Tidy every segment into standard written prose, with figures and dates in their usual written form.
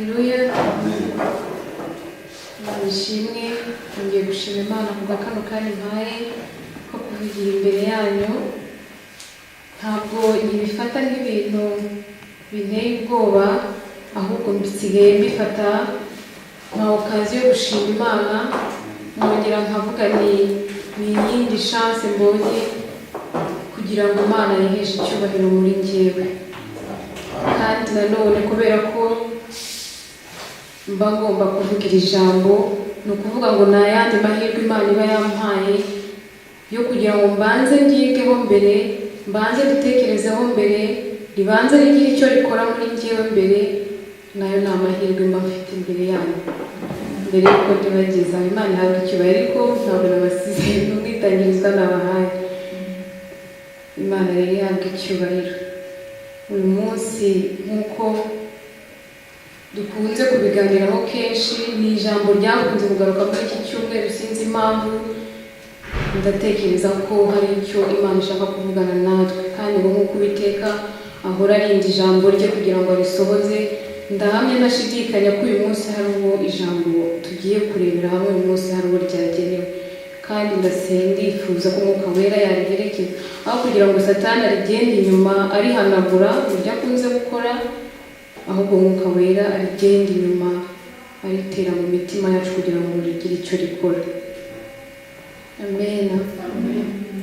Haleluya. Nishimwe ngiye gushima Imana kuva kano kanya mpaye ko kuvugira imbere yanyu. Ntabwo ibifata nk'ibintu binteye ubwoba, ahubwo mbisigaye mbifata nka okaziyo yo gushima Imana, nkongera nkavuga ni iyindi chance mbonye kugira ngo Imana yiheshe icyubahiro muri njyewe. Kandi nanone kubera ko mba ngomba kuvugira ijambo, ni ukuvuga ngo nta yandi mahirwe Imana iba yampaye yo kugira ngo mbanze mbyigeho mbere, mbanze dutekerezeho mbere, ribanze rigire icyo rikora muri njyewe mbere, nayo ni amahirwe mba mfite imbere yanyu. Mbere yuko ndibageza Imana ihabwa icyubahiro, ariko ntabwo nabasize n'umwitangirizwa nabahaye. Imana rero ihabwa icyubahiro. Uyu munsi nk'uko dukunze kubiganiraho kenshi, ni ijambo ryakunze kugaruka muri iki cyumweru, sinzi impamvu. Ndatekereza ko hari icyo Imana ishaka kuvugana natwe, kandi ngo nk'uko Uwiteka ahora arinda ijambo rye kugira ngo arisohoze, ndahamya ntashidikanya ko uyu munsi hari uwo ijambo tugiye kurebera hamwe, uyu munsi hari uwo ryagenewe. Kandi ndifuza ko Umwuka Wera yariherekeza, aho kugira ngo Satani arigende inyuma arihanagura uburyo akunze gukora, ahubwo Umwuka Wera arigende inyuma aritera mu mitima yacu kugira ngo rigire icyo rikora. Amen.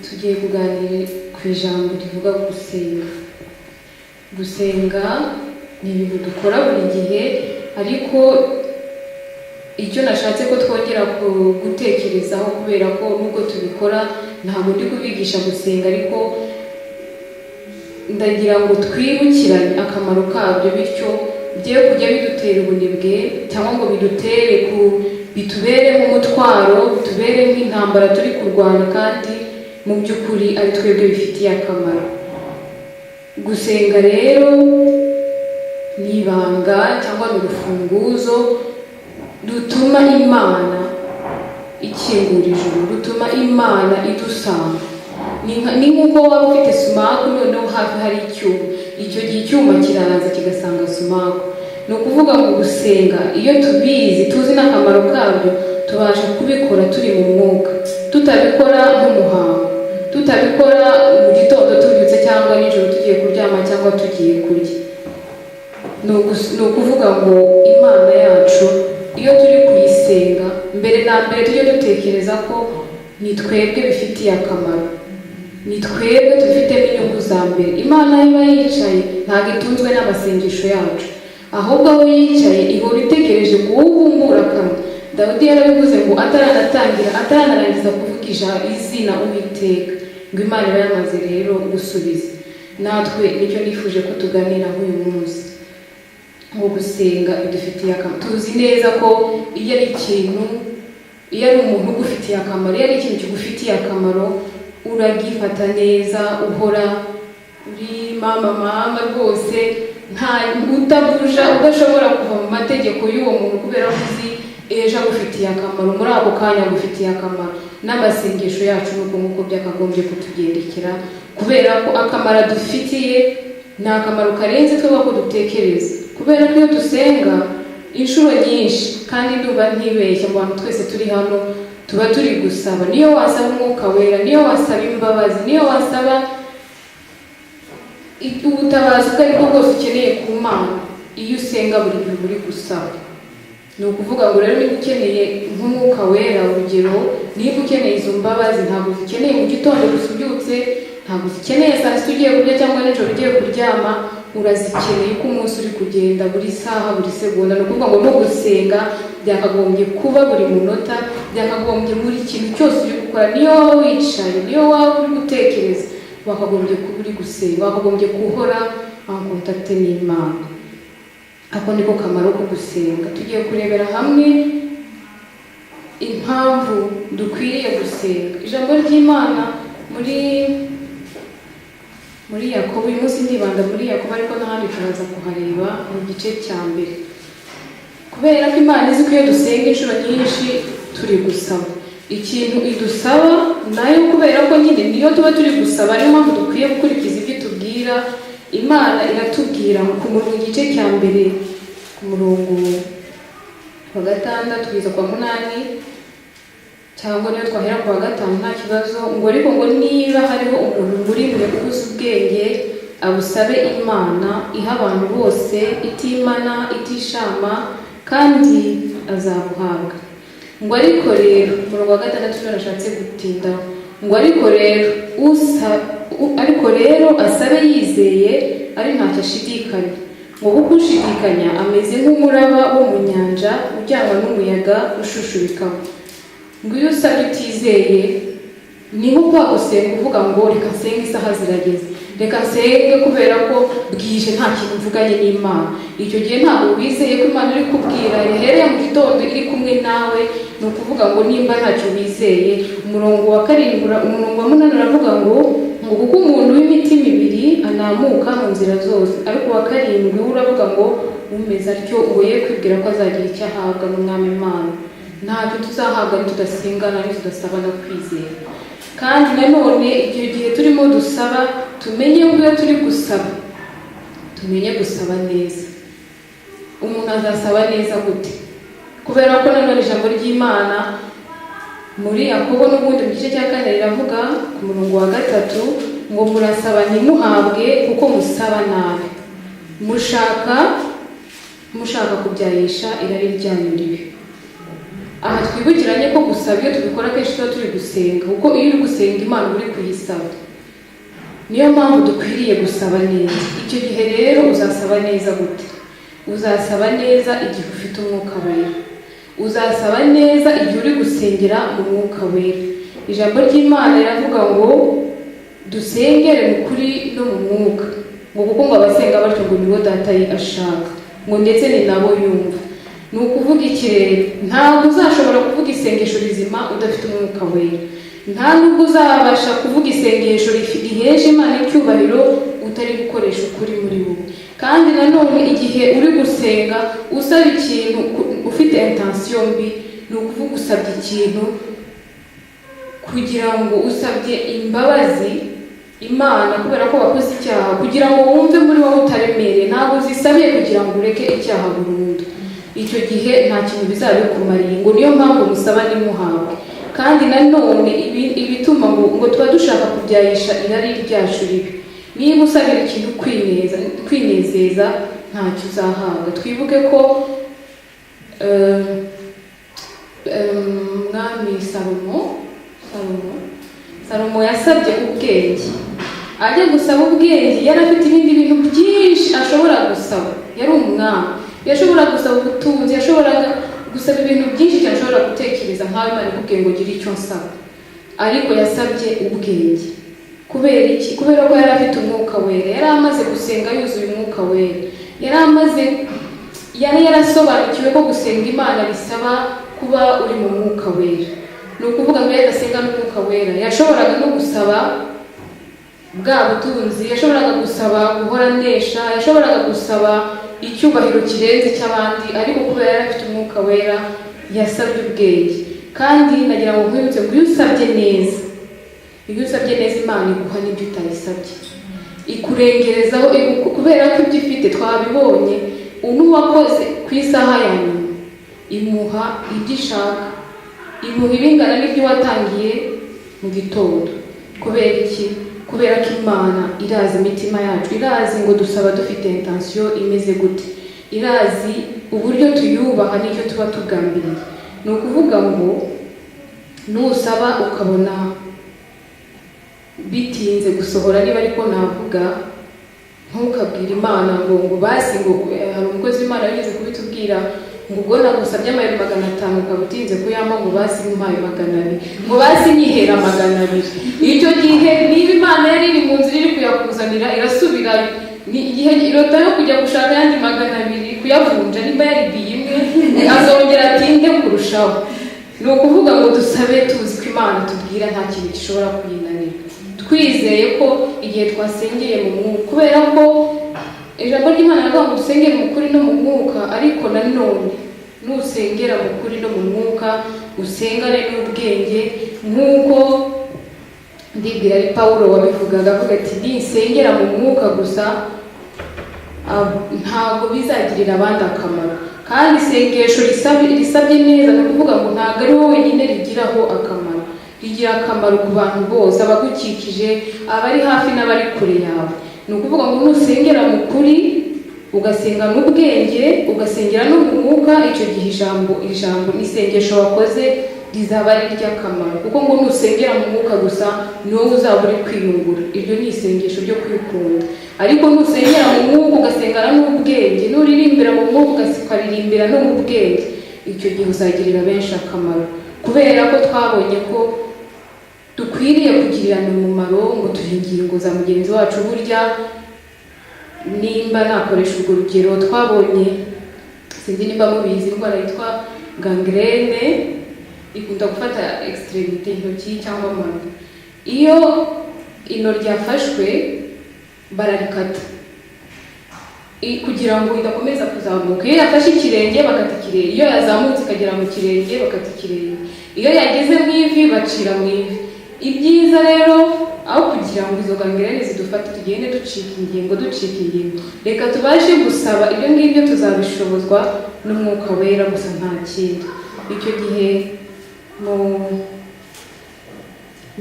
Tugiye kuganira ku ijambo rivuga gusenga. Gusenga ni ibintu dukora buri gihe, ariko icyo nashatse ko twongera gutekerezaho, kubera ko nubwo tubikora ntabwo ndi kubigisha gusenga, ariko ndagira ngo twibukirane akamaro kabyo, bityo bye kujya bidutera ubunebwe cyangwa ngo bitubere nk'umutwaro, bitubere nk'intambara turi kurwana, kandi mu by'ukuri ari twebwe bifitiye akamaro. Gusenga rero ni ibanga cyangwa ni urufunguzo rutuma Imana ikingura ijuru, rutuma Imana idusanga. Ni nk'uko waba ufite sumaku, noneho hafi hari icyuma, icyo gihe icyuma kiraza kigasanga sumaku. Ni ukuvuga ngo gusenga, iyo tubizi, tuzi n'akamaro kabyo, tubasha kubikora turi mu mwuka, tutabikora nk'umuhango, tutabikora mu gitondo tubyutse cyangwa nijoro tugiye kuryama cyangwa tugiye kurya. Ni ukuvuga ngo Imana yacu iyo turi kuyisenga, mbere na mbere tujye dutekereza ko ni twebwe bifitiye akamaro, ni twebwe dufitemo inyungu za mbere. Imana iba yicaye ntabwo itunzwe n'amasengesho yacu, ahubwo aho yicaye ihora itegereje kuwubumbura akanwa. Dawidi yarabivuze ngo ataranarangiza kuvuga izina Uwiteka, ngo Imana iba yamaze rero gusubiza. Natwe nicyo nifuje ko tuganiraho uyu munsi, ngo gusenga bidufitiye akamaro. Tuzi neza ko iyo ari umuntu ugufitiye akamaro, iyo ari ikintu kigufitiye akamaro, uragifata neza, uhora uri mama rwose, nta utabuja, udashobora kuva mu mategeko y'uwo muntu, kubera ko uzi ejo agufitiye akamaro, muri ako kanya agufitiye akamaro. N'amasengesho yacu nuko nk'uko byakagombye kutugendekera, kubera ko akamaro dufitiye ni akamaro karenze twebwe ko dutekereza. Kubera ko iyo dusenga inshuro nyinshi, kandi ndumva ntibeshya mu bantu twese turi hano, tuba turi gusaba. Niyo wasaba Umwuka Wera, niyo wasaba imbabazi, niyo wasaba ubutabazi ubwo aribwo bwose ukeneye ku Mana, iyo usenga buri gihe uri gusaba. Ni ukuvuga ngo rero niba ukeneye nk'Umwuka Wera, urugero niba ukeneye izo mbabazi, ntabwo uzikeneye mu gitondo gusa ubyutse, ntabwo uzikeneye saa sita ugiye kurya cyangwa nijoro ugiye kuryama, urazikeneye uko umunsi uri kugenda, buri saha, buri segonda. Ni ukuvuga ngo no gusenga byakagombye kuba buri munota, byakagombye muri kintu cyose uri gukora. Niyo waba wicaye, niyo waba uri gutekereza, wakagombye kuba uri gusenga, wakagombye guhora en contact n'Imana. Ako niko kamaro ko gusenga. Tugiye kurebera hamwe impamvu dukwiriye gusenga. Ijambo ry'Imana muri Yakobo, uyu munsi ndibanda muri Yakobo, ariko n'ahandi turaza kuhareba mu gice cya mbere. Kubera ko Imana izi ko iyo dusenga inshuro nyinshi turi gusaba ikintu idusaba, nayo kubera ko nyine niyo tuba turi gusaba, niyo mpamvu dukwiye gukurikiza ibyo tubwira. Imana iratubwira mu gice cya mbere ku murongo wa 6 kugeza kwa 8, cyangwa niyo twahera ku wa 5 nta kibazo. Ngo ariko ngo niba hariho umuntu muri mwe ubuze ubwenge abusabe Imana iha abantu bose itimana itishama kandi azabuhabwa. Ngo ariko rero umurongo wa 6 narashatse gutinda. Ngo ariko rero asabe yizeye ari ntacyo ashidikanya. Ngo kuko ushidikanya ameze nk'umuraba wo mu nyanja ujyanwa n'umuyaga ushushubikamo. Ngo iyo usabye utizeye ni nko kwa gusenga uvuga ngo reka nsenge isaha zirageze, reka nsenge kubera ko bwije nta kintu mvuganye n'Imana. Icyo gihe ntabwo wizeye ko Imana iri kubwira yahereye mu gitondo iri kumwe nawe. Ni ukuvuga ngo nimba ntacyo wizeye. Umurongo wa 7 umurongo wa 8 aravuga ngo kuko umuntu w'imitima ibiri anamuka mu nzira zose, ariko wa 7 uravuga ngo umeze atyo ngo ye kwibwira ko azagira icyo ahabwa n'Umwami Imana. Ntacyo tuzahabwa tudasengana tudasabana kwizera. Kandi nanone icyo gihe turimo dusaba tumenye ngo iyo turi gusaba tumenye gusaba neza. Umuntu azasaba neza gute? Kubera ko nanone ijambo ry'Imana muri Yakobo n'ubundi mu gice cya 4 riravuga ku murongo wa 3 ngo murasaba ntimuhabwe kuko musaba nabi, mushaka kubyarisha irari ryanyu ribi. Aha twibukiranye ko gusaba iyo tubikora kenshi tuba turi gusenga, kuko iyo uri gusenga Imana uri kuyisaba. Niyo mpamvu dukwiriye gusaba neza. Icyo gihe rero uzasaba neza gute? Uzasaba neza igihe ufite umwuka wera. Uzasaba neza igihe uri gusengera mu mwuka wera. Ijambo ry'Imana riravuga ngo dusengere mu kuri no mu mwuka. Ngo kuko ngo abasenga batyo ngo nibo Data ashaka, ngo ndetse ni nabo yumva. Ni ukuvuga ikirere, ntabwo uzashobora kuvuga isengesho rizima udafite umwuka wera. Nta nubwo uzabasha kuvuga isengesho rihesha Imana icyubahiro utari gukoresha ukuri muri wowe. Kandi nanone igihe uri gusenga usaba ikintu ufite intention mbi, ni ukuvuga usabye ikintu kugira ngo usabye imbabazi Imana kubera ko wakoze icyaha, kugira ngo wumve muri wowe utaremereye. Ntabwo uzisabiye kugira ngo ureke icyaha burundu. Icyo gihe nta kintu bizabikumariye. Ngo niyo mpamvu musaba ntimuhabwe. Kandi nanone ibituma ngo tuba dushaka kubyarisha irari ryacu ribi. Niba usabira ikintu kwinezeza ntacyo uzahabwa. Twibuke ko Mwami Salomo yasabye ubwenge. Ajya gusaba ubwenge yari afite ibindi bintu byinshi ashobora gusaba. Yari umwami, yashobora gusaba ubutunzi, yashoboraga gusaba ibintu byinshi cyane ashobora gutekereza nkawe Imana ikubwiye ngo gira icyo nsaba. Ariko yasabye ubwenge. Kubera iki? Kubera ko yari afite umwuka wera. Yari amaze gusenga yuzuye umwuka wera. Yari yarasobanukiwe ko gusenga Imana bisaba kuba uri mu mwuka wera. Ni ukuvuga ngo yadasenga n'umwuka wera yashoboraga no gusaba bwa butunzi, yashoboraga gusaba guhora nesha, yashoboraga gusaba icyubahiro kirenze cy'abandi, ariko kubera yari afite umwuka wera yasabye ubwenge. Kandi nagira ngo nkwibutse ngo iyo usabye neza Imana iguha n'ibyo utayisabye, ikurengerezaho. Kubera ko ibyo ifite twabibonye, uwakoze ku isaha ya nyuma imuha ibyo ishaka, imuha ibingana n'ibyo watangiye mu gitondo. Kubera iki? Kubera ko Imana irazi imitima yacu, irazi ngo dusaba dufite intention imeze gute, irazi uburyo tuyubaha n'icyo tuba tugambiriye. Ni ukuvuga ngo nusaba ukabona bitinze gusohora, niba ariko navuga, ntukabwire Imana ngo basi ngo hari umukozi w'Imana yigeze kubitubwira ngo ubwo nagusabye amayero 500 ukaba utinze kuyama ngo basi umpaye 200, ngo basi nyihera 200. Icyo gihe niba Imana yari iri mu nzira iri kuyakuzanira irasubira igihe irota yo kujya gushaka yandi 200 kuyavunja, niba yari biyimwe azongera atinde kurushaho. Ni ukuvuga ngo dusabe tuzi ko Imana tubwira nta kintu gishobora kuyinanira, twizeye ko igihe twasengeye mu mwuka. Kubera ko ijambo ry'Imana rivuga ngo dusengere mu kuri no mu mwuka, ariko nanone nusengera mu kuri no mu mwuka usengane n'ubwenge, nk'uko ndibwira ari Pawulo wabivugaga, avuga ati nisengera mu mwuka gusa ntabwo bizagirira abandi akamaro. Kandi isengesho risabye neza ni ukuvuga ngo ntabwo ari wowe wenyine rigiraho akamaro, rigira akamaro ku bantu bose, abagukikije, abari hafi n'abari kure yawe. Ni ukuvuga ngo nusengera mu kuri, ugasenga n'ubwenge, ugasengera no mu mwuka, icyo gihe ijambo n'isengesho wakoze rizaba ari iry'akamaro. Kuko ngo nusengera mu mwuka gusa ni wowe uzaba uri kwiyungura, iryo ni isengesho ryo kwikunda. Ariko nusengera mu mwuka ugasengana n'ubwenge, nuririmbira mu mwuka ukaririmbira no mu bwenge, icyo gihe uzagirira benshi akamaro. Kubera ko twabonye ko dukwiriye kugirirana umumaro ngo tuhe ingingo za mugenzi wacu. Burya nimba nakoresha urwo rugero, twabonye, sinzi nimba mubizi, indwara yitwa gangrene ikunda gufata extremité, intoki cyangwa amano. Iyo ino ryafashwe bararikata kugira ngo idakomeza kuzamuka. Iyo yafashe ikirenge bakata ikirenge, iyo yazamutse ikagera mu kirenge bakata ikirenge, iyo yageze mu ivi bacira mu ivi. Ibyiza rero aho kugira ngo izo gangrene zidufate tugende ducika ingingo, reka tubashe gusaba ibyo ngibyo, tuzabishobozwa n'umwuka wera gusa nta kindi. Icyo gihe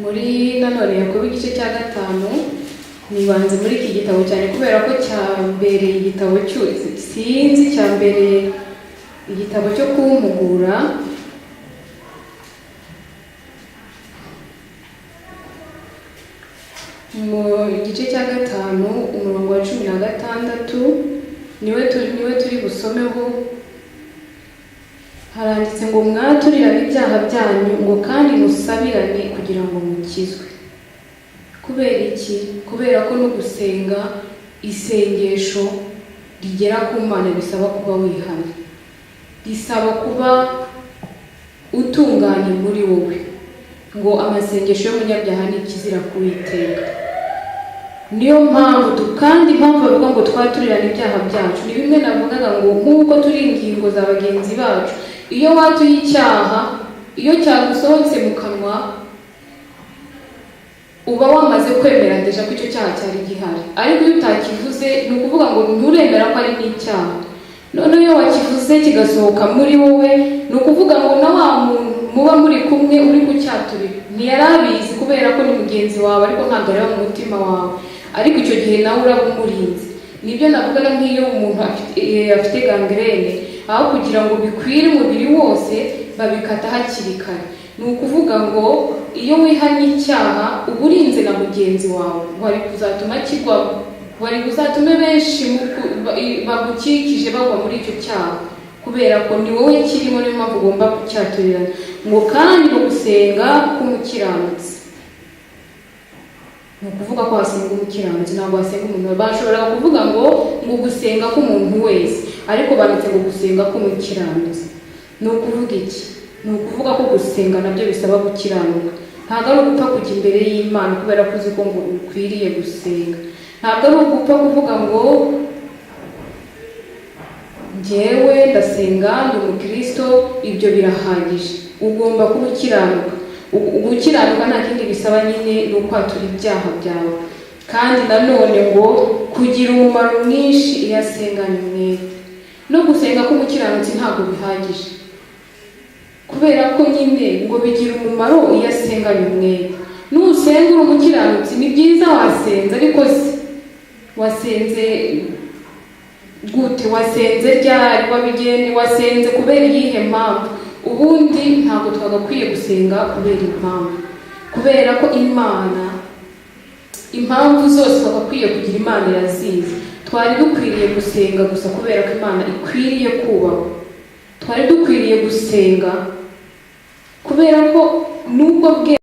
muri nanone Yakobo igice cya 5 nibanze muri iki gitabo cyane kubera ko cyambereye igitabo cyambereye igitabo cyo kumpugura. Mu gice cya 5 umurongo wa 16 niwe turi busomeho. Haranditse ngo mwaturirane ibyaha byanyu ngo kandi musabirane kugira ngo mukizwe. Kubera iki? Kubera ko no gusenga isengesho rigera ku Mana bisaba kuba wihana, bisaba kuba utunganye muri wowe, ngo amasengesho y'umunyabyaha ni ikizira kuwiteka. Niyo mpamvu kandi impamvu bavuga ngo twaturirane ibyaha byacu ni bimwe navugaga ngo nk'uko turi ingingo za bagenzi bacu. Iyo watuye icyaha, iyo cyagusohotse mu kanwa, uba wamaze kwemera deja ko icyo cyaha cyari gihari. Ariko iyo utakivuze ni ukuvuga ngo nturemera ko ari n'icyaha. Noneho iyo wakivuze kigasohoka muri wowe, ni ukuvuga ngo na wa muntu muba muri kumwe uri kucyaturira ntiyari abizi kubera ko ni mugenzi wawe, ariko ntabwo areba mu mutima wawe. Ariko icyo gihe nawe uraba umurinzi. Nibyo navugaga nk'iyo umuntu afite gangrene, aho kugira ngo bikwire umubiri wose babikata hakiri kare. Ni ukuvuga ngo iyo wihanye icyaha uba urinze na mugenzi wawe, wari kuzatume benshi bagukikije bagwa muri icyo cyaha, kubera ko ni wowe kirimo. Niyo mpamvu ugomba kucyaturirana. Ngo kandi ngo gusenga k'umukiranutsi, ni ukuvuga ko wasenga umukiranutsi, ntabwo wasenga umuntu. Bashobora kuvuga ngo gusenga k'umuntu wese, ariko banditse ngo gusenga k'umukiranutsi. Ni ukuvuga iki? Ni ukuvuga ko gusenga nabyo bisaba gukiranuka. Ntabwo ari ugupfa kujya imbere y'Imana kubera ko uzi ko ngo ukwiriye gusenga. Ntabwo ari ugupfa kuvuga ngo njyewe ndasenga, ndi umukristo, ibyo birahagije. Ugomba kuba ukiranuka. Gukiranuka nta kindi bisaba, nyine ni ukwatura ibyaha byawe. Kandi nanone ngo kugira umumaro mwinshi iyo asenganye umwete. No gusenga k'umukiranutsi ntabwo bihagije, kubera ko nyine ngo bigira umumaro iyo asenganye umwete. Nusenga uri umukiranutsi ni byiza wasenze, ariko wasenze gute? Wasenze ryari? Wasenze kubera iyihe mpamvu? Ubundi ntabwo twagakwiye gusenga kubera impamvu, kubera ko Imana, impamvu zose twagakwiye kugira Imana irazizi. Twari dukwiriye gusenga gusa kubera ko Imana ikwiriye kubahwa. Twari dukwiriye gusenga kubera ko nubwo